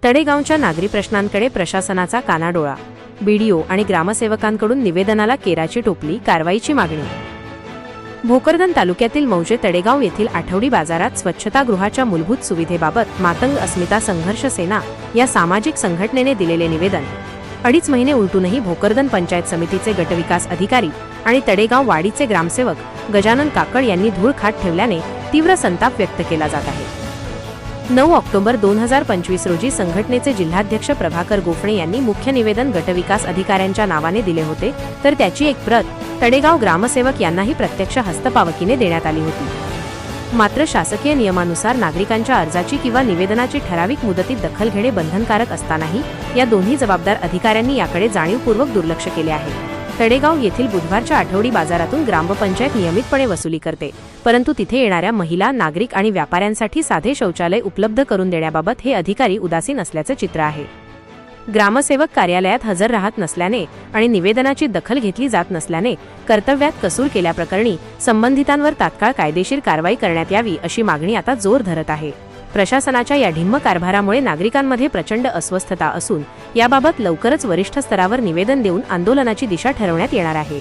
तळेगावच्या नागरी प्रश्नांकडे प्रशासनाचा कानाडोळा, बीडीओ आणि ग्रामसेवकांकडून निवेदनाला केराची टोपली, कारवाईची मागणी। भोकरदन तालुक्यातील मौजे तळेगाव येथील आठवडी बाजारात स्वच्छतागृहाच्या मूलभूत सुविधेबाबत मातंग अस्मिता संघर्ष सेना या सामाजिक संघटनेने दिलेले निवेदन 2.5 महिने उलटूनही भोकरदन पंचायत समितीचे गटविकास अधिकारी आणि तळेगाव वाडीचे ग्रामसेवक गजानन काकड यांनी धूळ खात ठेवल्याने तीव्र संताप व्यक्त केला जात आहे। 9 ऑक्टोबर 2025 रोजी संघटनेचे जिल्हाध्यक्ष प्रभाकर गोफणे यांनी मुख्य निवेदन गटविकास अधिकाऱ्यांच्या नावाने दिले होते, तर त्याची एक प्रत तळेगाव ग्रामसेवक यांनाही प्रत्यक्ष हस्तपावकीने देण्यात आली होती। मात्र शासकीय नियमानुसार नागरिकांच्या अर्जाची किंवा निवेदनाची ठराविक मुदतीत दखल घेणे बंधनकारक असतानाही या दोन्ही जबाबदार अधिकाऱ्यांनी याकडे जाणीवपूर्वक दुर्लक्ष केले आहे। तळेगाव येथील बुधवारच्या आठवडी बाजारातून ग्रामपंचायत नियमितपणे वसुली करते, परंतु तिथे येणाऱ्या महिला, नागरिक आणि व्यापाऱ्यांसाठी साधे शौचालय उपलब्ध करून देण्याबाबत हे अधिकारी उदासीन असल्याचे चित्र आहे। ग्रामसेवक कार्यालयात हजर राहत नसल्याने आणि निवेदनाची दखल घेतली जात नसल्याने कर्तव्यात कसूर केल्याप्रकरणी संबंधितांवर तात्काळ कायदेशीर कारवाई करण्यात यावी अशी मागणी आता जोर धरत आहे। प्रशासनाच्या या ढिम्म कारभारामुळे नागरिकांमध्ये प्रचंड अस्वस्थता असून याबाबत लवकरच वरिष्ठ स्तरावर निवेदन देऊन आंदोलनाची दिशा ठरवण्यात येणार आहे।